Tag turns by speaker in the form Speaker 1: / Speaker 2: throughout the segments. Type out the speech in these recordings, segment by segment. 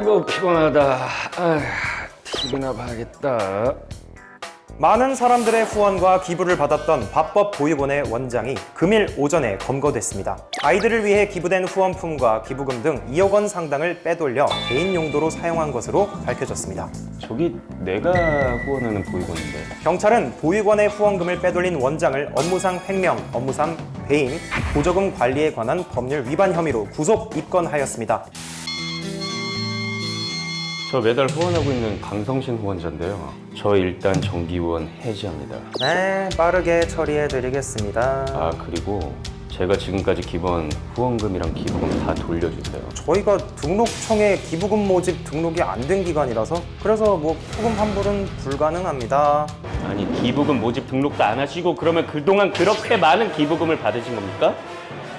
Speaker 1: 아이고 피곤하다. TV나 봐야겠다.
Speaker 2: 많은 사람들의 후원과 기부를 받았던 밥법보육원의 원장이 금일 오전에 검거됐습니다. 아이들을 위해 기부된 후원품과 기부금 등 2억 원 상당을 빼돌려 개인 용도로 사용한 것으로 밝혀졌습니다.
Speaker 1: 저기 내가 후원하는 보육원인데.
Speaker 2: 경찰은 보육원의 후원금을 빼돌린 원장을 업무상 횡령, 업무상 배임, 보조금 관리에 관한 법률 위반 혐의로 구속 입건하였습니다.
Speaker 1: 저 매달 후원하고 있는 강성신 후원자인데요. 저 일단 정기 후원 해지합니다.
Speaker 2: 네, 빠르게 처리해드리겠습니다.
Speaker 1: 그리고 제가 지금까지 기부한 후원금이랑 기부금 다 돌려주세요.
Speaker 2: 저희가 등록청에 기부금 모집 등록이 안 된 기간이라서 그래서 뭐 후금 환불은 불가능합니다.
Speaker 1: 아니 기부금 모집 등록도 안 하시고 그러면 그동안 그렇게 많은 기부금을 받으신 겁니까?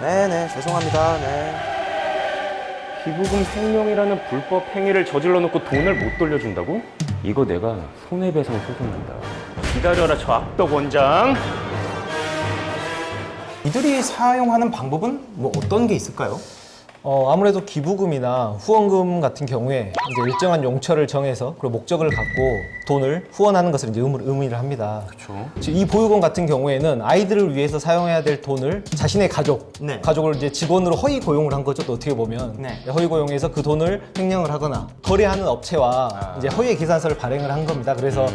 Speaker 2: 네네, 죄송합니다. 네.
Speaker 1: 기부금 횡령이라는 불법 행위를 저질러 놓고 돈을 못 돌려준다고? 이거 내가 손해배상 소송한다. 기다려라 저 악덕 원장.
Speaker 2: 이들이 사용하는 방법은 뭐 어떤 게 있을까요?
Speaker 3: 아무래도 기부금이나 후원금 같은 경우에 이제 일정한 용처를 정해서 그리고 목적을 갖고 돈을 후원하는 것을 이제 의미를 합니다.
Speaker 1: 그렇죠.
Speaker 3: 이 보육원 같은 경우에는 아이들을 위해서 사용해야 될 돈을 자신의 가족을 이제 직원으로 허위 고용을 한 거죠. 또 어떻게 보면 허위 고용해서 그 돈을 횡령을 하거나 거래하는 업체와 이제 허위의 계산서를 발행을 한 겁니다. 그래서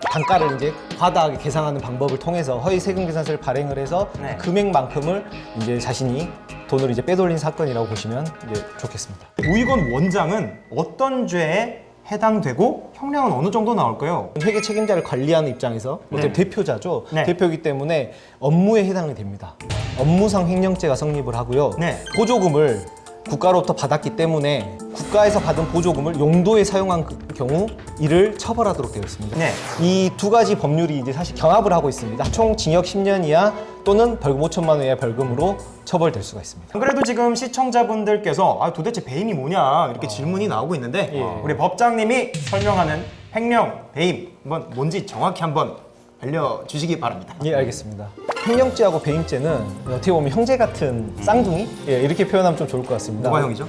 Speaker 3: 단가를 이제 과다하게 계산하는 방법을 통해서 허위 세금 계산서를 발행을 해서 금액만큼을 이제 자신이 돈을 이제 빼돌린 사건이라고 보시면 이제 좋겠습니다.
Speaker 2: 보육원 원장은 어떤 죄에 해당되고 형량은 어느 정도 나올까요?
Speaker 3: 회계 책임자를 관리하는 입장에서 대표자죠.
Speaker 2: 네.
Speaker 3: 대표이기 때문에 업무에 해당이 됩니다. 업무상 횡령죄가 성립을 하고요. 보조금을 국가로부터 받았기 때문에 국가에서 받은 보조금을 용도에 사용한 경우 이를 처벌하도록 되어 있습니다. 이 두 가지 법률이 이제 사실 경합을 하고 있습니다. 총 징역 10년 이하 또는 벌금 5천만 원 이하 벌금으로 처벌될 수가 있습니다.
Speaker 2: 안 그래도 지금 시청자분들께서 도대체 배임이 뭐냐 이렇게 질문이 나오고 있는데 우리 법장님이 설명하는 횡령, 배임 뭔지 정확히 한번 알려주시기 바랍니다.
Speaker 3: 예, 알겠습니다. 횡령죄하고 배임죄는 어떻게 보면 형제 같은 쌍둥이? 이렇게 표현하면 좀 좋을 것 같습니다.
Speaker 2: 뭐가 형이죠?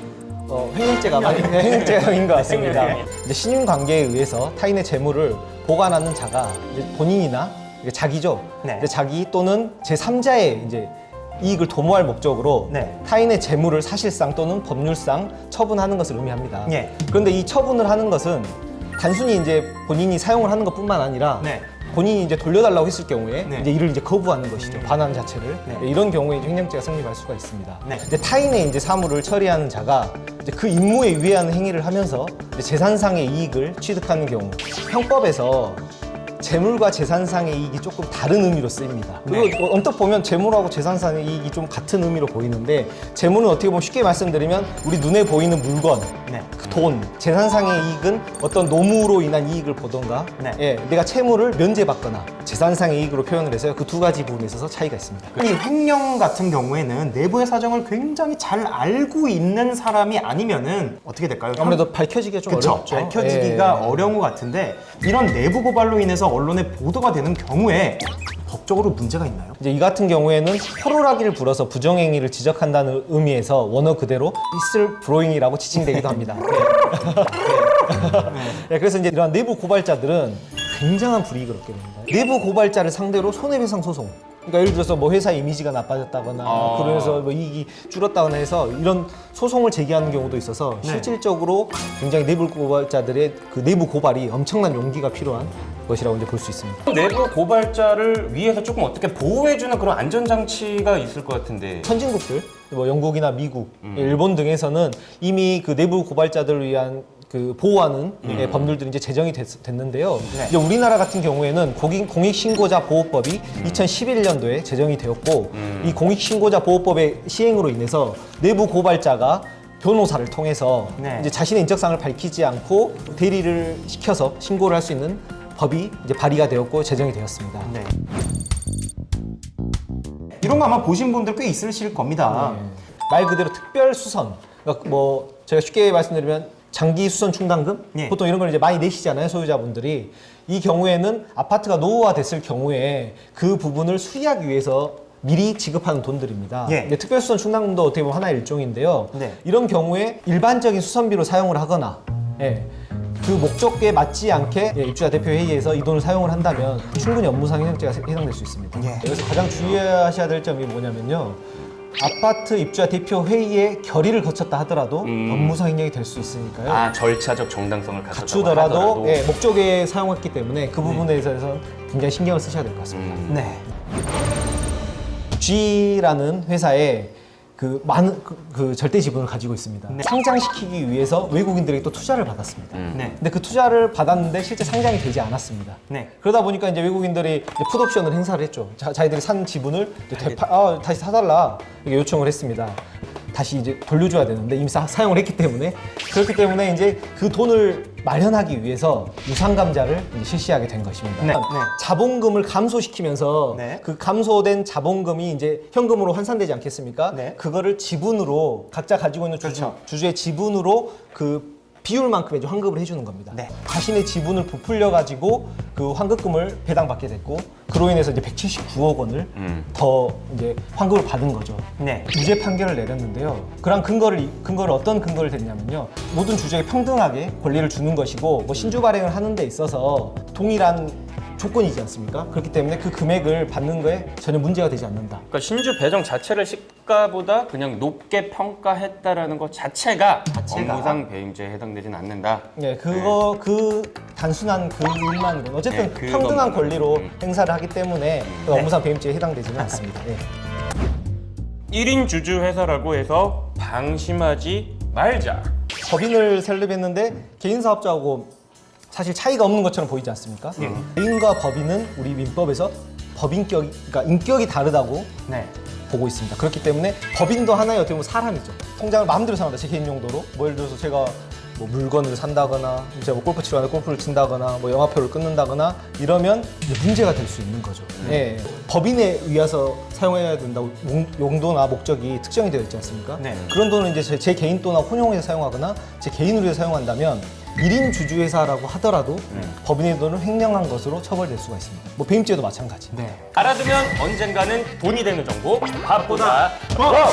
Speaker 3: 횡령죄가 횡령죄가 형인 것 같습니다. 이제 신용 관계에 의해서 타인의 재물을 보관하는 자가 이제 본인이나 자기죠. 이제 자기 또는 제3자의 이제 이익을 도모할 목적으로 타인의 재물을 사실상 또는 법률상 처분하는 것을 의미합니다. 그런데 이 처분을 하는 것은 단순히 이제 본인이 사용을 하는 것뿐만 아니라 본인이 이제 돌려달라고 했을 경우에 이제 이를 이제 거부하는 것이죠. 반환 자체를. 이런 경우에 이제 횡령죄가 성립할 수가 있습니다. 이제 타인의 이제 사물을 처리하는 자가 이제 그 임무에 위배하는 행위를 하면서 이제 재산상의 이익을 취득하는 경우, 형법에서 재물과 재산상의 이익이 조금 다른 의미로 쓰입니다. 그리고 언뜻 보면 재물하고 재산상의 이익이 좀 같은 의미로 보이는데, 재물은 어떻게 보면 쉽게 말씀드리면 우리 눈에 보이는 물건, 그 돈, 재산상의 이익은 어떤 노무로 인한 이익을 보던가 내가 채무를 면제받거나 재산상의 이익으로 표현을 해서 그 두 가지 부분에 있어서 차이가 있습니다.
Speaker 2: 이 횡령 같은 경우에는 내부의 사정을 굉장히 잘 알고 있는 사람이 아니면은 어떻게 될까요?
Speaker 3: 아무래도 밝혀지기가 좀 어렵죠.
Speaker 2: 밝혀지기가 어려운 것 같은데, 이런 내부 고발로 인해서 언론에 보도가 되는 경우에 법적으로 문제가 있나요?
Speaker 3: 이제 이 같은 경우에는 호루라기를 불어서 부정행위를 지적한다는 의미에서 원어 그대로 whistleblowing이라고 지칭되기도 합니다. 그래서 이제 이런 내부 고발자들은 굉장한 불이익을 얻게 됩니다. 내부 고발자를 상대로 손해배상 소송. 그러니까 예를 들어서 뭐 회사 이미지가 나빠졌다거나 그러면서 뭐 이익이 줄었다거나 해서 이런 소송을 제기하는 경우도 있어서 실질적으로 굉장히 내부 고발자들의 그 내부 고발이 엄청난 용기가 필요한 것이라고 이제 볼 수 있습니다.
Speaker 1: 내부 고발자를 위해서 조금 어떻게 보호해주는 그런 안전장치가 있을 것 같은데.
Speaker 3: 선진국들, 뭐 영국이나 미국, 일본 등에서는 이미 그 내부 고발자들을 위한 그 보호하는 법률들이 이제 제정이 됐는데요. 이제 우리나라 같은 경우에는 공익신고자 보호법이 2011년도에 제정이 되었고, 이 공익신고자 보호법의 시행으로 인해서 내부 고발자가 변호사를 통해서 이제 자신의 인적사항을 밝히지 않고 대리를 시켜서 신고를 할 수 있는 법이 이제 발의가 되었고 제정이 되었습니다.
Speaker 2: 이런 거 아마 보신 분들 꽤 있으실 겁니다.
Speaker 3: 말 그대로 특별 수선. 그러니까 뭐 제가 쉽게 말씀드리면 장기 수선 충당금? 보통 이런 걸 이제 많이 내시잖아요, 소유자분들이. 이 경우에는 아파트가 노후화됐을 경우에 그 부분을 수리하기 위해서 미리 지급하는 돈들입니다.
Speaker 2: 예.
Speaker 3: 근데 특별수선 충당금도 어떻게 보면 하나의 일종인데요.
Speaker 2: 네.
Speaker 3: 이런 경우에 일반적인 수선비로 사용을 하거나 예, 그 목적에 맞지 않게 입주자 대표 회의에서 이 돈을 사용을 한다면 충분히 업무상 행정죄가 해당될 수 있습니다.
Speaker 2: 예.
Speaker 3: 여기서 가장 주의하셔야 될 점이 뭐냐면요. 아파트 입주자 대표 회의에 결의를 거쳤다 하더라도 업무상 행령이 될 수 있으니까요.
Speaker 1: 아, 절차적 정당성을 갖췄다고
Speaker 3: 갖추더라도
Speaker 1: 하더라도.
Speaker 3: 예, 목적에 사용했기 때문에 그 부분에 있어서 굉장히 신경을 쓰셔야 될 것 같습니다.
Speaker 2: 네.
Speaker 3: G라는 회사에 그 많은 그 절대 지분을 가지고 있습니다.
Speaker 2: 네.
Speaker 3: 상장시키기 위해서 외국인들에게 또 투자를 받았습니다.
Speaker 2: 네.
Speaker 3: 근데 그 투자를 받았는데 실제 상장이 되지 않았습니다.
Speaker 2: 네.
Speaker 3: 그러다 보니까 이제 외국인들이 이제 풋옵션을 행사를 했죠. 자기들이 산 지분을 이제 다시 사달라 이렇게 요청을 했습니다. 다시 이제 돌려줘야 되는데 이미 사용을 했기 때문에 그렇기 때문에 이제 그 돈을 마련하기 위해서 유상감자를 이제 실시하게 된 것입니다.
Speaker 2: 네. 네.
Speaker 3: 자본금을 감소시키면서
Speaker 2: 네.
Speaker 3: 그 감소된 자본금이 이제 현금으로 환산되지 않겠습니까?
Speaker 2: 네.
Speaker 3: 그거를 지분으로 각자 가지고 있는
Speaker 2: 그렇죠.
Speaker 3: 주주의 지분으로 그 비율만큼의 이제 환급을 해주는 겁니다.
Speaker 2: 네.
Speaker 3: 자신의 지분을 부풀려 가지고 그 환급금을 배당받게 됐고 그로 인해서 이제 179억 원을 더 이제 환급을 받은 거죠.
Speaker 2: 네.
Speaker 3: 무죄 판결을 내렸는데요. 그런 근거를 어떤 근거를 댔냐면요. 모든 주주에게 평등하게 권리를 주는 것이고 뭐 신주 발행을 하는 데 있어서 동일한 조건이지 않습니까? 그렇기 때문에 그 금액을 받는 거에 전혀 문제가 되지 않는다.
Speaker 1: 그러니까 신주 배정 자체를 시가보다 그냥 높게 평가했다라는 것 자체가 업무상 배임죄에 해당되진 않는다.
Speaker 3: 네, 그 단순한 그 일만으로 어쨌든
Speaker 1: 네,
Speaker 3: 평등한
Speaker 1: 그것만으로.
Speaker 3: 권리로 행사를 하기 때문에 그 업무상 배임죄에 해당되지는 않습니다. 네.
Speaker 1: 1인 주주 회사라고 해서 방심하지 말자.
Speaker 3: 법인을 설립했는데 개인 사업자하고 사실 차이가 없는 것처럼 보이지 않습니까? 개인과 법인은 우리 민법에서 그러니까 인격이 다르다고
Speaker 2: 네.
Speaker 3: 보고 있습니다. 그렇기 때문에 법인도 하나의 어떻게 보면 사람이죠. 통장을 마음대로 사용한다. 제 개인 용도로. 뭐 예를 들어서 제가 뭐 물건을 산다거나, 제가 뭐 골프 치러 가는데 골프를 친다거나, 뭐 영화표를 끊는다거나 이러면 이제 문제가 될 수 있는 거죠. 예. 법인에 의해서 사용해야 된다고 용도나 목적이 특정이 되어 있지 않습니까?
Speaker 2: 네.
Speaker 3: 그런 돈은 이제 제 개인 또나 혼용해서 사용하거나 제 개인으로 해서 사용한다면 1인 주주회사라고 하더라도 법인의 돈을 횡령한 것으로 처벌될 수가 있습니다. 뭐 배임죄도 마찬가지.
Speaker 2: 네.
Speaker 1: 알아두면 언젠가는 돈이 되는 정보. 밥보다 법!